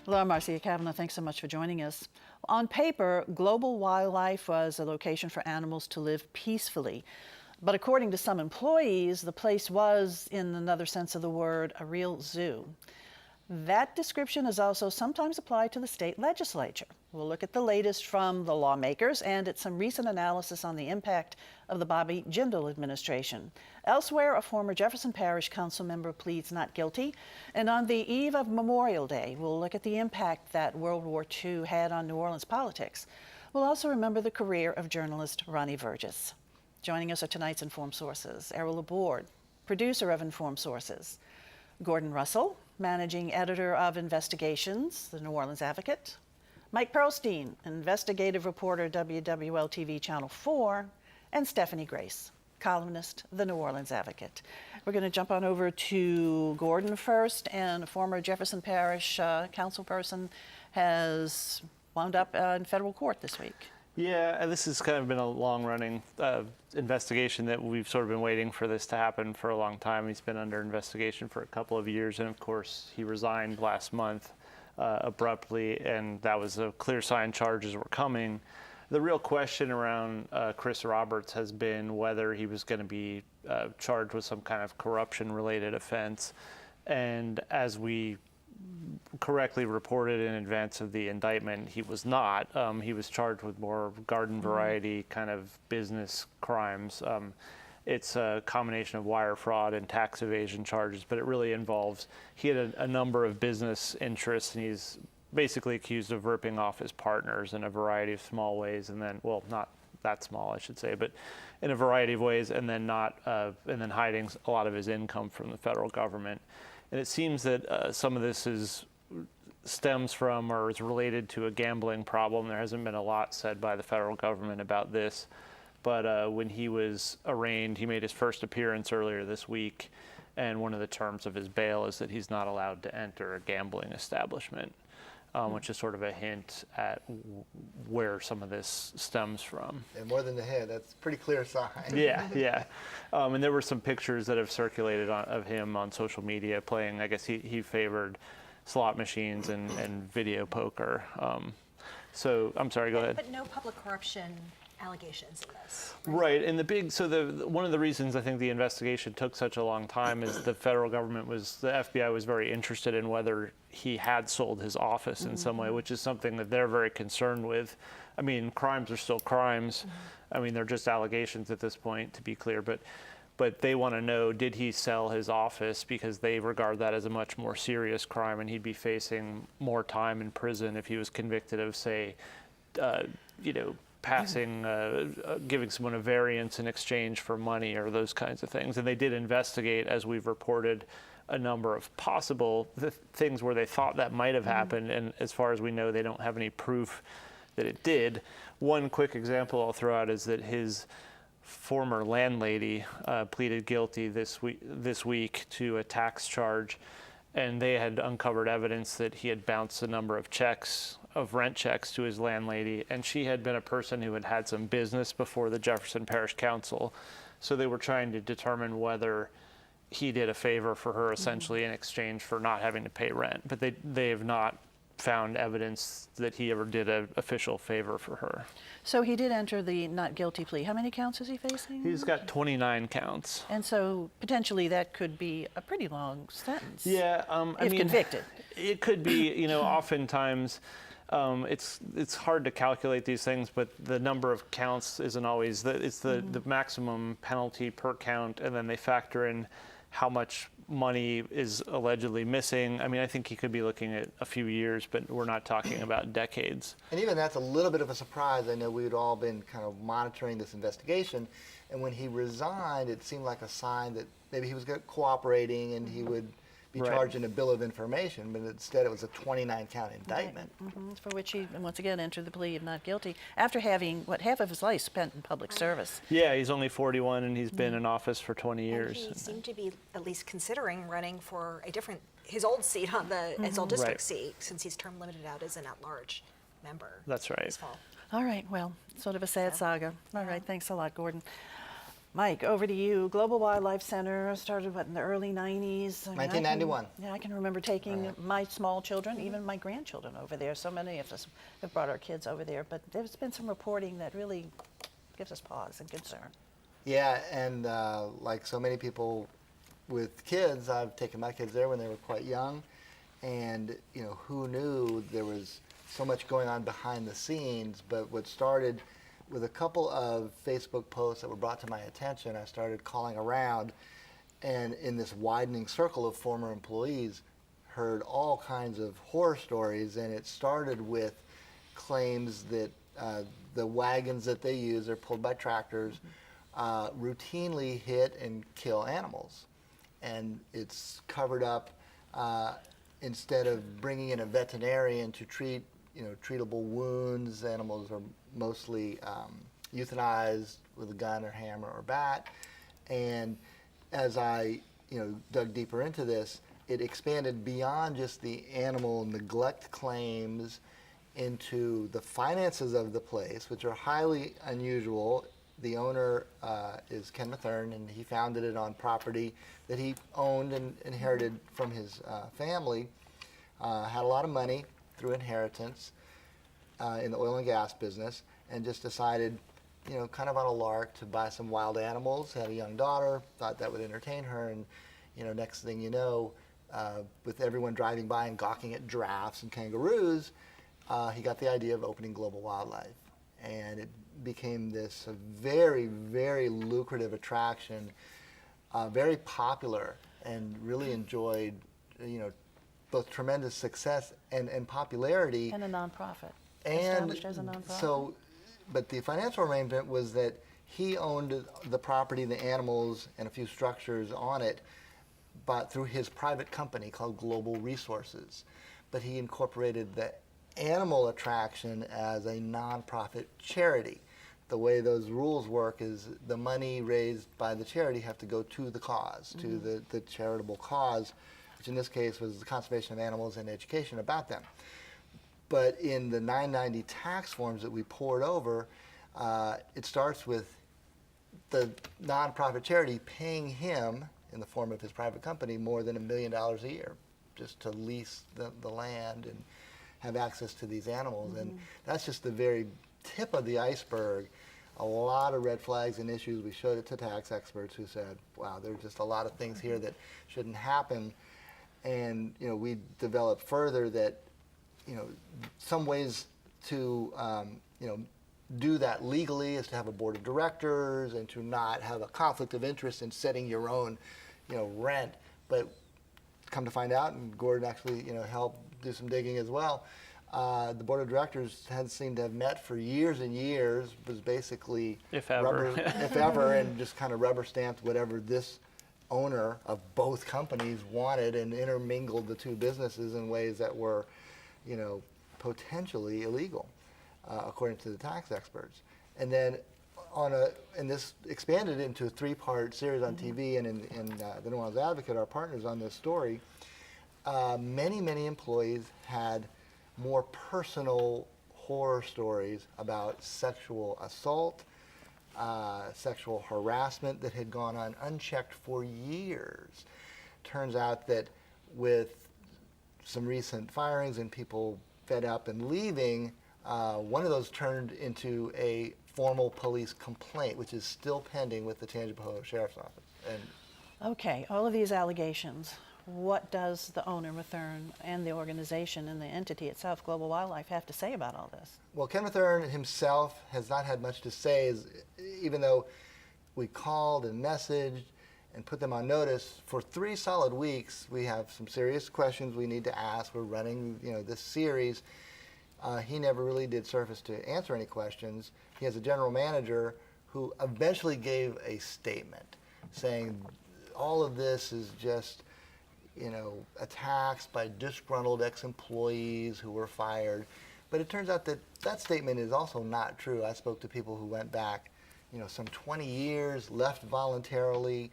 Hello, I'm Marcia Cavanaugh. Thanks so much for joining us. On paper, global wildlife was a location for animals to live peacefully. But according to some employees, the place was, in another sense of the word, a real zoo. That description is also sometimes applied to the state legislature. We'll look at the latest from the lawmakers and at some recent analysis on the impact of the Bobby Jindal administration. Elsewhere, a former Jefferson Parish council member pleads not guilty. And on the eve of Memorial Day, we'll look at the impact that World War II had on New Orleans politics. We'll also remember the career of journalist Ronnie Burgess. Joining us are tonight's Informed Sources: Errol Laborde, producer of Informed Sources; Gordon Russell, managing editor of Investigations, the New Orleans Advocate; Mike Pearlstein, investigative reporter, WWL-TV Channel 4; and Stephanie Grace, columnist, the New Orleans Advocate. We're going to jump on over to Gordon first, and a former Jefferson Parish council person has wound up in federal court this week. Yeah, this has kind of been a long-running investigation that we've sort of been waiting for this to happen for a long time. He's been under investigation for a couple of years, and of course, he resigned last month abruptly, and that was a clear sign charges were coming. The real question around Chris Roberts has been whether he was going to be charged with some kind of corruption-related offense, and as we correctly reported in advance of the indictment, he was not. He was charged with more garden variety kind of business crimes. It's a combination of wire fraud and tax evasion charges, but it really involves, he had a number of business interests, and he's basically accused of ripping off his partners in a variety of small ways, and then, well, not that small, I should say, but in a variety of ways, and then hiding a lot of his income from the federal government. And it seems that some of this stems from or is related to a gambling problem. There hasn't been a lot said by the federal government about this, but when he was arraigned, he made his first appearance earlier this week, and one of the terms of his bail is that he's not allowed to enter a gambling establishment, which is sort of a hint at where some of this stems from. And more than the head, that's a pretty clear sign. Yeah, yeah. And there were some pictures that have circulated of him on social media playing, I guess he favored slot machines and video poker. So, I'm sorry, go ahead. But no public corruption allegations in this. Right, and one of the reasons I think the investigation took such a long time is the federal government the FBI was very interested in whether he had sold his office in some way, which is something that they're very concerned with. I mean, crimes are still crimes. I mean, they're just allegations at this point, to be clear, but they want to know, did he sell his office, because they regard that as a much more serious crime, and he'd be facing more time in prison if he was convicted of, say, giving someone a variance in exchange for money or those kinds of things. And they did investigate, as we've reported, a number of possible things where they thought that might have happened. And as far as we know, they don't have any proof that it did. One quick example I'll throw out is that his former landlady pleaded guilty this week to a tax charge, and they had uncovered evidence that he had bounced a number of rent checks to his landlady, and she had been a person who had had some business before the Jefferson Parish Council. So they were trying to determine whether he did a favor for her essentially in exchange for not having to pay rent. But they have not found evidence that he ever did an official favor for her. So he did enter the not guilty plea. How many counts is he facing? He's got 29 counts. And so potentially that could be a pretty long sentence. Yeah, if convicted. It could be, oftentimes it's hard to calculate these things, but the number of counts isn't always, the maximum penalty per count, and then they factor in how much money is allegedly missing. I mean, I think he could be looking at a few years, but we're not talking about decades. And even that's a little bit of a surprise. I know we'd all been kind of monitoring this investigation, and when he resigned, it seemed like a sign that maybe he was cooperating and he would be charged in a bill of information, but instead it was a 29-count indictment. For which he, once again, entered the plea of not guilty after having, half of his life spent in public service. Yeah, he's only 41 and he's been in office for 20 years. And he seemed to be at least considering running for his old seat on his old district seat, since he's term limited out as an at-large. member. That's right. This fall. All right, well, sort of a sad So, saga. All yeah. right, thanks a lot, Gordon. Mike, over to you. Global Wildlife Center started, what, in the early 90s? I mean, 1991. I can remember taking Right. my small children, even my grandchildren over there. So many of us have brought our kids over there, but there's been some reporting that really gives us pause and concern. Yeah, and like so many people with kids, I've taken my kids there when they were quite young, and who knew there was so much going on behind the scenes. But what started with a couple of Facebook posts that were brought to my attention, I started calling around, and in this widening circle of former employees, heard all kinds of horror stories. And it started with claims that the wagons that they use are pulled by tractors, routinely hit and kill animals. And it's covered up. Instead of bringing in a veterinarian to treat, treatable wounds, animals are mostly euthanized with a gun or hammer or bat. And as I, dug deeper into this, it expanded beyond just the animal neglect claims into the finances of the place, which are highly unusual. The owner is Ken Mathern, and he founded it on property that he owned and inherited from his family. Had a lot of money through inheritance in the oil and gas business, and just decided, kind of on a lark, to buy some wild animals. Had a young daughter, thought that would entertain her, and next thing you know, with everyone driving by and gawking at giraffes and kangaroos, he got the idea of opening Global Wildlife, and it became this very, very lucrative attraction, very popular, and really enjoyed, both tremendous success and popularity. And a nonprofit. And Established as a nonprofit. so, but the financial arrangement was that he owned the property, the animals, and a few structures on it, but through his private company called Global Resources. But he incorporated the animal attraction as a nonprofit charity. The way those rules work is the money raised by the charity have to go to the cause, to the charitable cause, which in this case was the conservation of animals and education about them. But in the 990 tax forms that we poured over, it starts with the nonprofit charity paying him, in the form of his private company, more than $1 million a year just to lease the land and have access to these animals. And that's just the very tip of the iceberg. A lot of red flags and issues. We showed it to tax experts who said, wow, there's just a lot of things here that shouldn't happen. And we developed further that some ways to do that legally is to have a board of directors and to not have a conflict of interest in setting your own rent. But come to find out, and Gordon actually helped do some digging as well, the board of directors had seemed to have met for years and years, was basically If ever. if ever, and just kind of rubber stamped whatever this owner of both companies wanted, and intermingled the two businesses in ways that were potentially illegal, according to the tax experts. And then and this expanded into a 3-part series on TV, and in the New Orleans Advocate, our partners on this story, many employees had more personal horror stories about sexual assault, sexual harassment that had gone on unchecked for years. Turns out that with some recent firings and people fed up and leaving, one of those turned into a formal police complaint, which is still pending with the Tangipahoa Sheriff's Office. And Okay, all of these allegations, what does the owner, Mathern, and the organization and the entity itself, Global Wildlife, have to say about all this? well, Ken Mathern himself has not had much to say, even though we called and messaged and put them on notice for 3 solid weeks. We have some serious questions we need to ask. We're running, this series. He never really did surface to answer any questions. He has a general manager who eventually gave a statement saying all of this is just, attacks by disgruntled ex-employees who were fired. But it turns out that that statement is also not true. I spoke to people who went back, some 20 years, left voluntarily,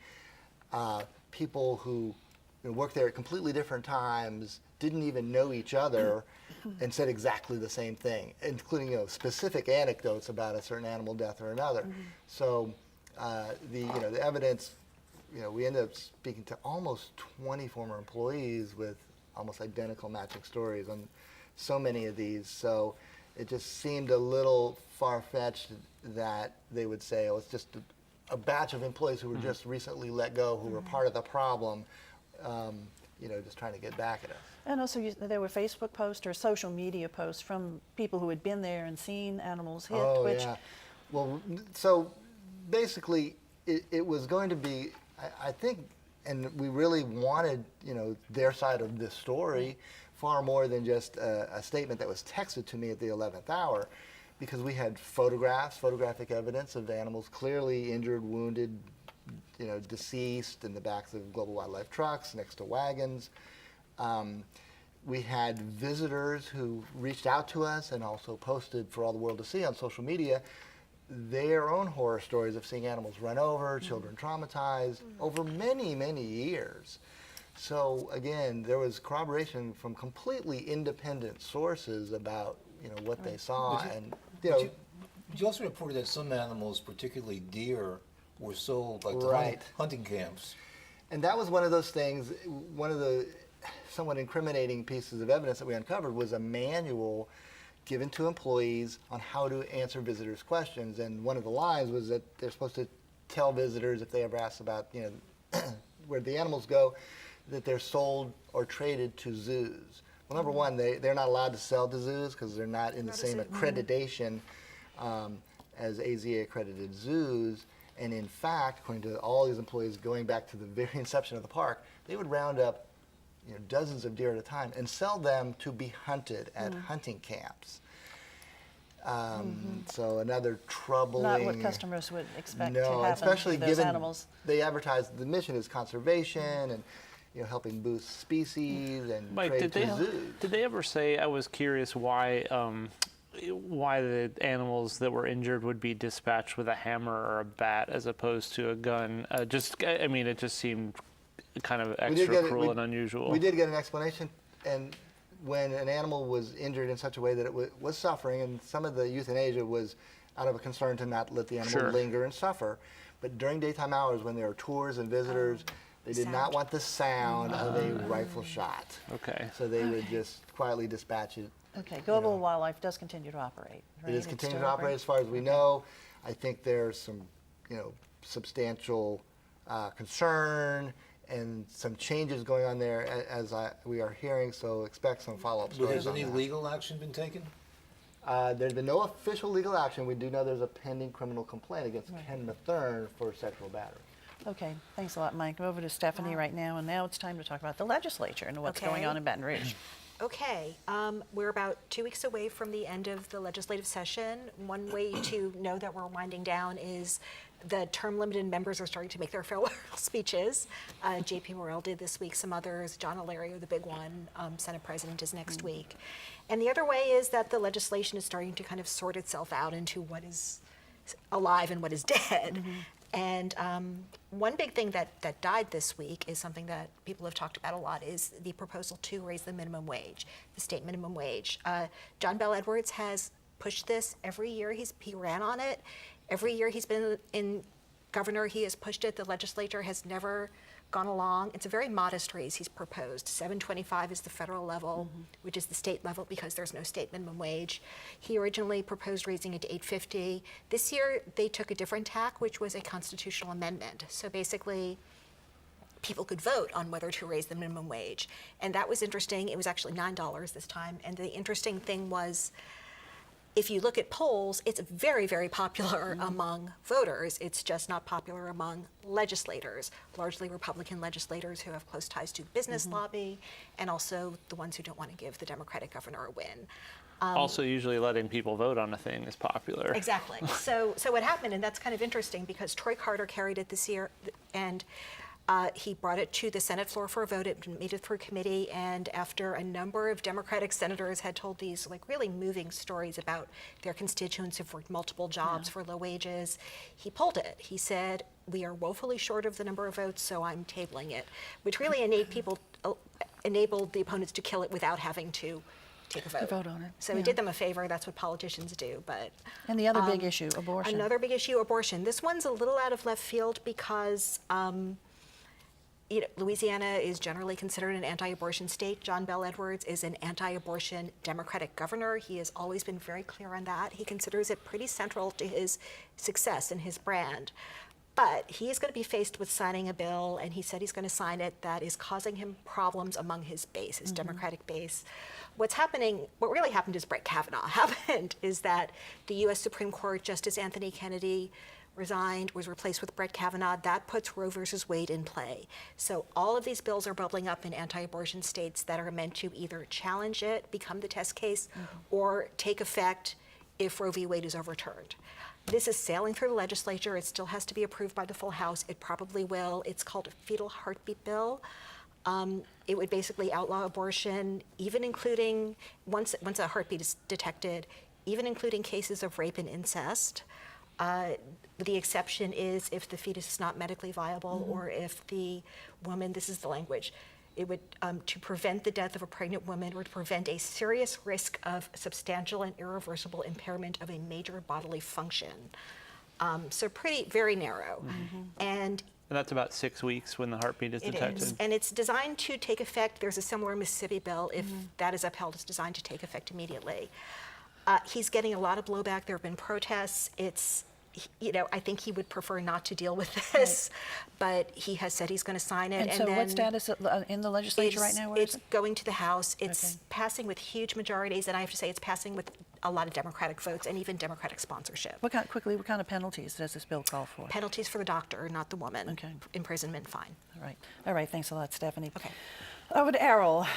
people who worked there at completely different times, didn't even know each other, and said exactly the same thing, including specific anecdotes about a certain animal death or another. So the evidence, we ended up speaking to almost 20 former employees with almost identical matching stories on so many of these. So it just seemed a little far-fetched that they would say, oh, it's just a batch of employees who were just recently let go, who were part of the problem, just trying to get back at us. And also, there were Facebook posts or social media posts from people who had been there and seen animals hit. Oh, which, yeah. Well, so basically, it was going to be, I think, and we really wanted, their side of this story far more than just a statement that was texted to me at the 11th hour, because we had photographic evidence of animals clearly injured, wounded, deceased in the backs of global wildlife trucks next to wagons. We had visitors who reached out to us and also posted for all the world to see on social media their own horror stories of seeing animals run over, children traumatized over many, many years. So again, there was corroboration from completely independent sources about what they saw, and But you also reported that some animals, particularly deer, were sold like to Right. hunting camps. And that was one of those things. One of the somewhat incriminating pieces of evidence that we uncovered was a manual given to employees on how to answer visitors' questions. And one of the lines was that they're supposed to tell visitors if they ever ask about where the animals go, that they're sold or traded to zoos. Well, number one, they're not allowed to sell to zoos because they're not in the same accreditation as AZA accredited zoos. And in fact, according to all these employees, going back to the very inception of the park, they would round up dozens of deer at a time and sell them to be hunted at hunting camps. So another troubling. not what customers would expect to No, happen especially to those given animals. they advertise the mission is conservation and helping boost species and Mike, trade to zoos. did they ever say? I was curious why the animals that were injured would be dispatched with a hammer or a bat as opposed to a gun. It just seemed kind of extra cruel and unusual. We did get an explanation, and when an animal was injured in such a way that it was suffering, and some of the euthanasia was out of a concern to not let the animal linger and suffer. But during daytime hours, when there are tours and visitors, they did not want the sound of a rifle shot. Okay. So they would just quietly dispatch it. Okay, Global Wildlife does continue to operate, right? It is It's continuing still to operate as far as we know. I think there's some, substantial concern and some changes going on there as we are hearing. So expect some follow-up But stories has on any that. legal action been taken? There's been no official legal action. We do know there's a pending criminal complaint against Ken Mathern for sexual battery. Okay, thanks a lot, Mike. We're over to Stephanie right now, and now it's time to talk about the legislature and what's going Okay. on in Baton Rouge. Okay, we're about 2 weeks away from the end of the legislative session. One way to know that we're winding down is the term-limited members are starting to make their farewell speeches. J.P. Morrell did this week, some others, John Alario, the big one, Senate President is next week. And the other way is that the legislation is starting to kind of sort itself out into what is alive and what is dead. And one big thing that died this week is something that people have talked about a lot, is the proposal to raise the minimum wage, the state minimum wage. John Bell Edwards has pushed this every year. He ran on it. Every year he's been in governor, he has pushed it. The legislature has never gone along. It's a very modest raise he's proposed. $7.25 is the federal level, which is the state level because there's no state minimum wage. He originally proposed raising it to $8.50. This year they took a different tack, which was a constitutional amendment. So basically, people could vote on whether to raise the minimum wage. And that was interesting. It was actually $9 this time. And the interesting thing was, if you look at polls, it's very, very popular among voters. It's just not popular among legislators, largely Republican legislators who have close ties to business lobby, and also the ones who don't want to give the Democratic governor a win. Also, usually letting people vote on a thing is popular. Exactly. So what happened, and that's kind of interesting because Troy Carter carried it this year, and He brought it to the Senate floor for a vote. It made it through committee, and after a number of Democratic senators had told these like really moving stories about their constituents who've worked multiple jobs for low wages, he pulled it. He said, "We are woefully short of the number of votes, so I'm tabling it," which really enabled the opponents to kill it without having to take a vote. vote on it, So yeah. it did them a favor. That's what politicians do. But And the other big issue, abortion. another big issue, abortion. This one's a little out of left field because Louisiana is generally considered an anti-abortion state. John Bel Edwards is an anti-abortion Democratic governor. He has always been very clear on that. He considers it pretty central to his success and his brand. But he is going to be faced with signing a bill, and he said he's going to sign it, that is causing him problems among his base, his Democratic base. What really happened is Brett Kavanaugh happened, is that the U.S. Supreme Court Justice Anthony Kennedy resigned, was replaced with Brett Kavanaugh. That puts Roe versus Wade in play. So all of these bills are bubbling up in anti-abortion states that are meant to either challenge it, become the test case, or take effect if Roe v. Wade is overturned. This is sailing through the legislature. It still has to be approved by the full House. It probably will. It's called a fetal heartbeat bill. It would basically outlaw abortion, even including, once a heartbeat is detected, even including cases of rape and incest. The exception is if the fetus is not medically viable or if the woman, this is the language, it would, to prevent the death of a pregnant woman or to prevent a serious risk of substantial and irreversible impairment of a major bodily function. So very narrow. And that's about 6 weeks when the heartbeat is it detected. is. And it's designed to take effect. There's a similar Mississippi bill. If that is upheld, it's designed to take effect immediately. He's getting a lot of blowback. There have been protests. I think he would prefer not to deal with this, but he has said he's going to sign it. And so then what status in the legislature right now? Where is It's it? going to the House. It's Okay. passing with huge majorities, and I have to say it's passing with a lot of Democratic votes and even Democratic sponsorship. What kind of penalties does this bill call for? Penalties for the doctor, not the woman. Okay. Imprisonment, fine. All right, thanks a lot, Stephanie. Okay. Over to Errol.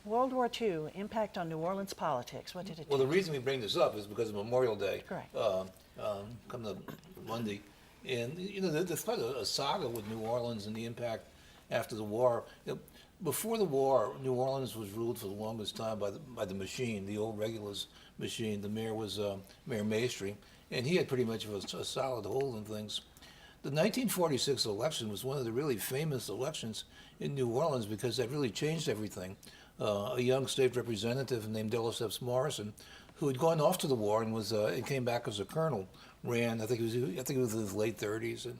World War II, impact on New Orleans politics. What did it Well, do? the reason we bring this up is because of Memorial Day. Correct. Coming up Monday. And, there's quite a saga with New Orleans and the impact after the war. Before the war, New Orleans was ruled for the longest time by the machine, the old Regulus machine. The mayor was Mayor Maestri, and he had pretty much a solid hold on things. The 1946 election was one of the really famous elections in New Orleans because that really changed everything. A young state representative named Delesseps Morrison, who had gone off to the war and came back as a colonel, ran. I think he was in his late 30s,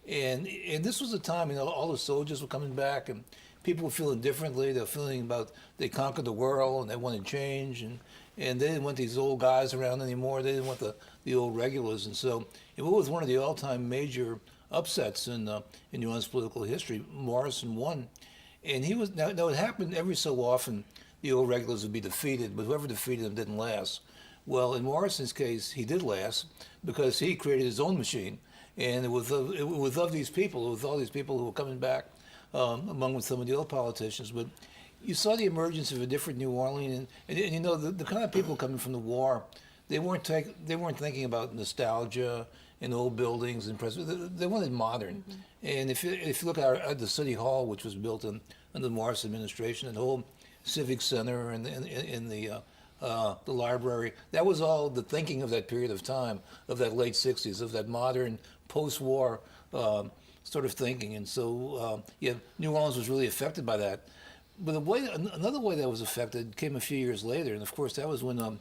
and this was a time all the soldiers were coming back and people were feeling differently. They were feeling they conquered the world and they wanted change, and they didn't want these old guys around anymore. They didn't want the old regulars, and so it was one of the all-time major upsets in New Orleans political history. Morrison won, and he was now it happened every so often. The old regulars would be defeated, but whoever defeated them didn't last. Well, in Morrison's case, he did last because he created his own machine, and it was of these people. It was all these people who were coming back, among with some of the old politicians. But you saw the emergence of a different New Orleans, and the kind of people coming from the war, they weren't thinking about nostalgia and old buildings and they wanted modern. And if you look at the city hall, which was built under the Morrison administration, and the whole civic center and the library, that was all the thinking of that period of time, of that late 60s, of that modern post-war sort of thinking. And so, New Orleans was really affected by that. But another way that was affected came a few years later, and of course that was when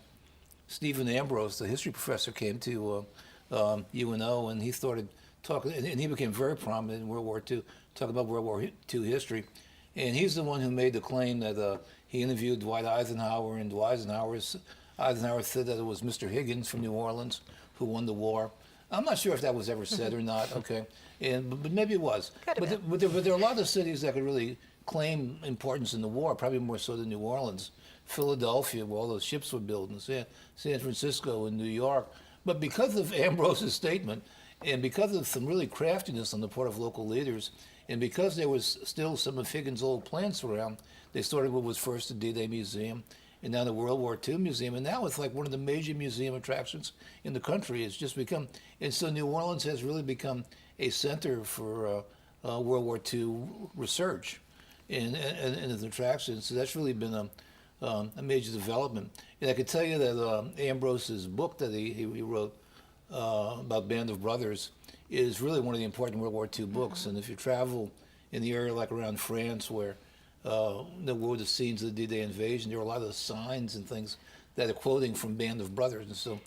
Stephen Ambrose, the history professor, came to UNO, and he started talking, and he became very prominent in World War II, talking about World War II history. And he's the one who made the claim that he interviewed Dwight Eisenhower, and Eisenhower said that it was Mr. Higgins from New Orleans who won the war. I'm not sure if that was ever said or not, okay, but maybe it was. But there are a lot of cities that could really claim importance in the war, probably more so than New Orleans. Philadelphia, where all those ships were built, and San Francisco and New York. But because of Ambrose's statement, and because of some really craftiness on the part of local leaders, and because there was still some of Higgins' old plants around, they started what was first the D-Day Museum, and now the World War II Museum, and now it's like one of the major museum attractions in the country. It's just become, and so New Orleans has really become a center for World War II research and its attraction. So that's really been a major development. And I could tell you that Ambrose's book that he wrote about Band of Brothers is really one of the important World War II books. And if you travel in the area like around France where there were the scenes of the D-Day invasion, there were a lot of signs and things that are quoting from Band of Brothers. And so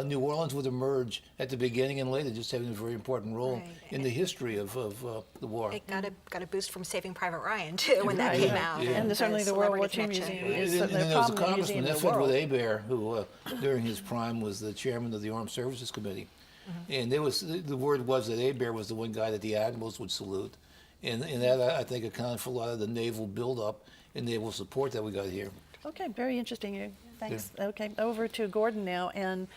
New Orleans would emerge at the beginning and later just having a very important role in the history of the war. It got a boost from Saving Private Ryan, too, when that came out. Yeah. And certainly the World War II celebrity Museum connection. is And certainly then a there was a prominent museum congressman, in the Edward world. Hebert, who during his prime was the chairman of the Armed Services Committee. And there was the word was that Hebert was the one guy that the admirals would salute. And that, I think, accounted for a lot of the naval buildup and naval support that we got here. Okay, very interesting. Thanks. Okay, over to Gordon now. And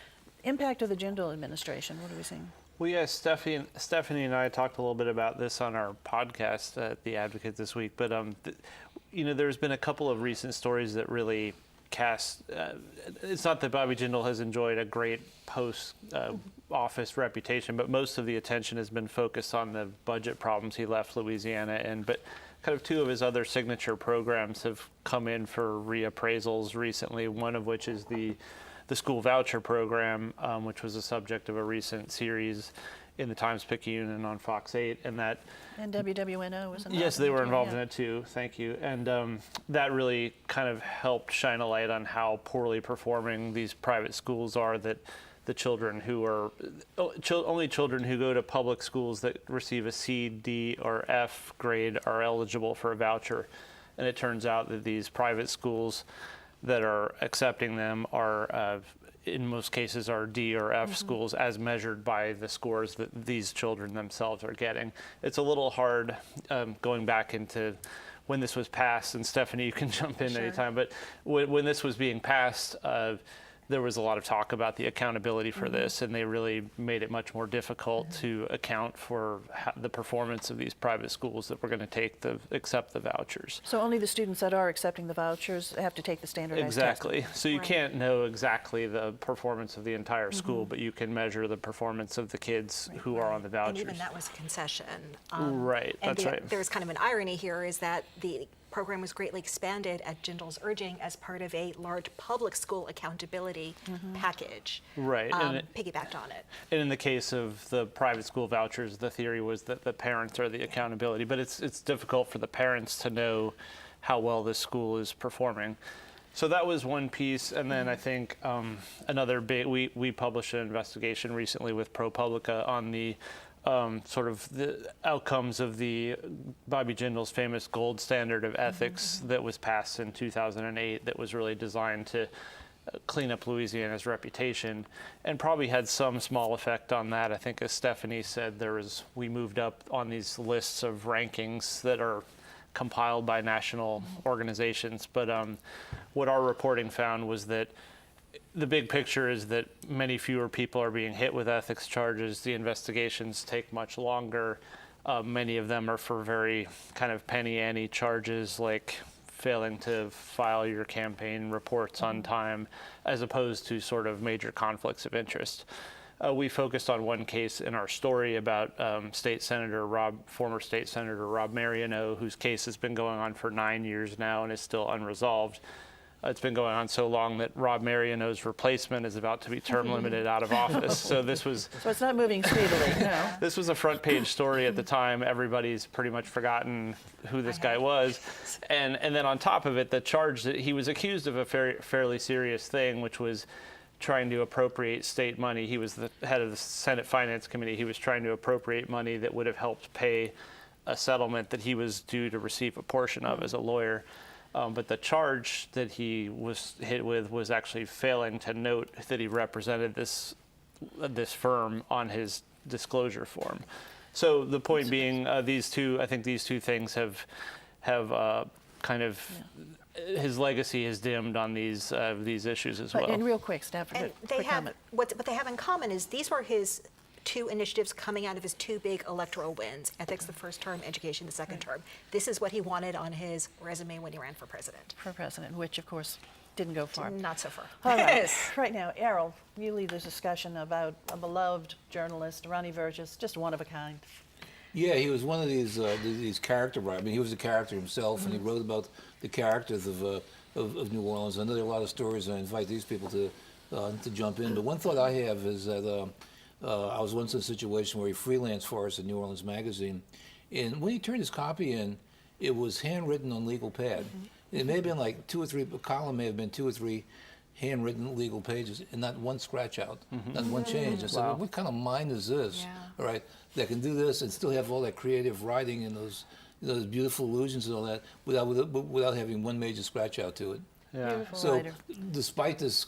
impact of the Jindal administration, what are we seeing? Well, yeah, Stephanie and I talked a little bit about this on our podcast at The Advocate this week, but there's been a couple of recent stories that really cast. It's not that Bobby Jindal has enjoyed a great post-office reputation, but most of the attention has been focused on the budget problems he left Louisiana in. But kind of two of his other signature programs have come in for reappraisals recently. One of which is the school voucher program, which was the subject of a recent series in the Times-Picayune and on Fox 8, and that. And WWNO was involved. Yes, they were too, involved yeah. in it too. Thank you. And that really kind of helped shine a light on how poorly performing these private schools are. That the children who are only children who go to public schools that receive a C, D, or F grade are eligible for a voucher, and it turns out that these private schools that are accepting them are, in most cases, are D or F schools as measured by the scores that these children themselves are getting. It's a little hard going back into when this was passed, and Stephanie, you can jump in anytime, but when this was being passed, there was a lot of talk about the accountability for this, and they really made it much more difficult to account for the performance of these private schools that were going to accept the vouchers. So only the students that are accepting the vouchers have to take the standardized test. Exactly. So you can't know exactly the performance of the entire school, but you can measure the performance of the kids who are on the vouchers. And even that was a concession. Right, and that's right. There's kind of an irony here is that the program was greatly expanded at Jindal's urging as part of a large public school accountability package. Right. And piggybacked on it. And in the case of the private school vouchers, the theory was that the parents are the accountability, but it's difficult for the parents to know how well this school is performing. So that was one piece, and then I think another big, we published an investigation recently with ProPublica on the sort of the outcomes of the Bobby Jindal's famous gold standard of ethics that was passed in 2008 that was really designed to clean up Louisiana's reputation and probably had some small effect on that. I think as Stephanie said, we moved up on these lists of rankings that are compiled by national organizations. But what our reporting found was that the big picture is that many fewer people are being hit with ethics charges. The investigations take much longer. Many of them are for very kind of penny ante charges like failing to file your campaign reports on time, as opposed to sort of major conflicts of interest. We focused on one case in our story about former State Senator Rob Marieneau, whose case has been going on for 9 years now and is still unresolved. It's been going on so long that Rob Marieneau's replacement is about to be term limited out of office. So it's not moving speedily, no. This was a front page story at the time. Everybody's pretty much forgotten who this guy was. And then on top of it, the charge that he was accused of a fairly serious thing, which was trying to appropriate state money. He was the head of the Senate Finance Committee. He was trying to appropriate money that would have helped pay a settlement that he was due to receive a portion of as a lawyer. But the charge that he was hit with was actually failing to note that he represented this firm on his disclosure form. So the point being, these two things have kind of his legacy is dimmed on these issues as well. And real quick, Stafford, And quick comment. what they have in common is these were his two initiatives coming out of his two big electoral wins, ethics the first term, education the second term. This is what he wanted on his resume when he ran for president. Which of course didn't go far. Not so far. All right. Right now, Errol, you lead this discussion about a beloved journalist, Ronnie Burgess, just one of a kind. Yeah, he was one of these character writers. I mean, he was a character himself, and he wrote about the characters of New Orleans. I know there are a lot of stories, and I invite these people to jump in. But one thought I have is that I was once in a situation where he freelanced for us at New Orleans Magazine, and when he turned his copy in, it was handwritten on legal pad. It may have been like a column may have been 2 or 3 handwritten legal pages, and not one scratch out, not one change. I said, well, what kind of mind is this? Yeah. All right, that can do this and still have all that creative writing and those beautiful allusions and all that without having one major scratch out to it. Yeah. Beautiful So, writer. despite this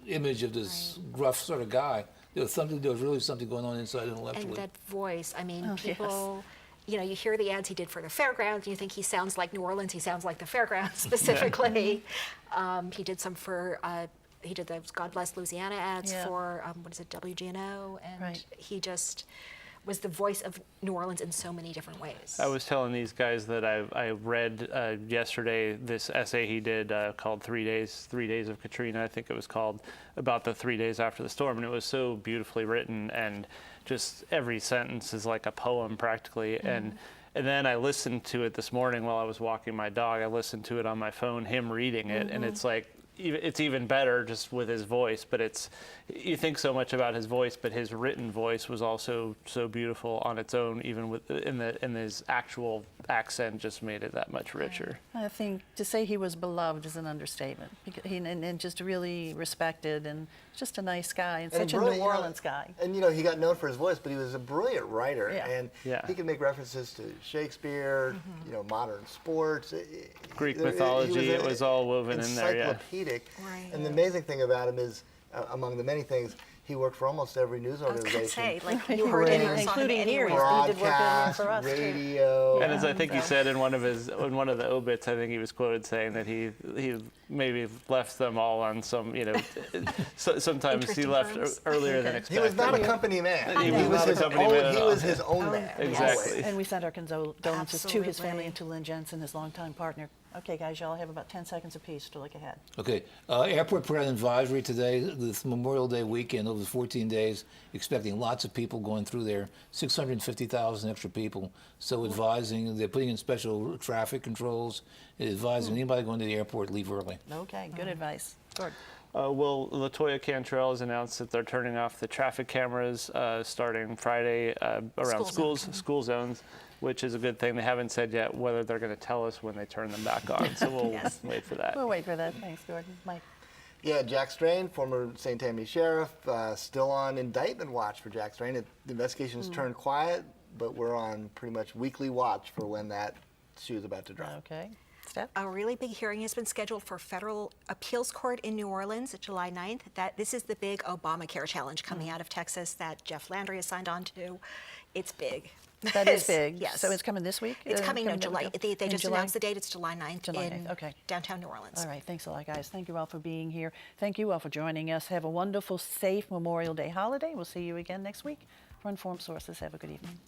image of this gruff sort of guy, there was really something going on inside intellectually. And that voice, I mean, Oh, yes. people, you know, you hear the ads he did for the fairgrounds, and you think he sounds like New Orleans, he sounds like the fairgrounds specifically. He did some for, he did those God Bless Louisiana ads Yeah. for, what is it, WGNO, and Right. he just was the voice of New Orleans in so many different ways. I was telling these guys that I read yesterday this essay he did called 3 Days of Katrina, I think it was called, about the 3 days after the storm, and it was so beautifully written, and just every sentence is like a poem practically. And then I listened to it this morning while I was walking my dog. I listened to it on my phone, him reading it, and it's like, it's even better just with his voice, but you think so much about his voice, but his written voice was also so beautiful on its own, even in his actual accent just made it that much richer. I think to say he was beloved is an understatement. And just really respected, and just a nice guy, and such a New brilliant, you know, Orleans guy. And you know, he got known for his voice, but he was a brilliant writer, Yeah. and Yeah. he could make references to Shakespeare, you know, modern sports, Greek he mythology, it was all woven in there, yeah. encyclopedic. Right. And the amazing thing about him is, among the many things, he worked for almost every news I was going to organization. say, like, you heard it, you saw him Including here, anywhere. he did work Broadcast, for us, too. radio. And as I think he said in one of the obits, I think he was quoted saying that he maybe left them all on some, you know, sometimes he Interesting left terms. earlier than Okay. expected. He was not a company man. He was not a his company own, man at He all. was his own man. Exactly. always. And we send our condolences to his family Absolutely. and to Lynn Jensen, his longtime partner. Okay, guys, y'all have about 10 seconds apiece to look ahead. Okay, airport put out an advisory today, this Memorial Day weekend, over the 14 days, expecting lots of people going through there, 650,000 extra people. So advising, they're putting in special traffic controls, advising anybody going to the airport, leave early. Okay, good advice. Gordon. Well, Latoya Cantrell has announced that they're turning off the traffic cameras starting Friday around school zones, which is a good thing. They haven't said yet whether they're going to tell us when they turn them back on, so we'll Yes. wait for that. We'll wait for that. Thanks, Gordon. Mike. Yeah, Jack Strain, former St. Tammany sheriff, still on indictment watch for Jack Strain. The investigation's turned quiet, but we're on pretty much weekly watch for when that shoe's about to drop. Okay. Steph? A really big hearing has been scheduled for federal appeals court in New Orleans, July 9th. This is the big Obamacare challenge coming out of Texas that Jeff Landry has signed on to. It's big. That is big. Yes. So it's coming this week? It's coming in July. They in just July? announced the date. It's July 9th July in 9th, okay. downtown New Orleans. All right, thanks a lot, guys. Thank you all for being here. Thank you all for joining us. Have a wonderful, safe Memorial Day holiday. We'll see you again next week. For Informed Sources, have a good evening.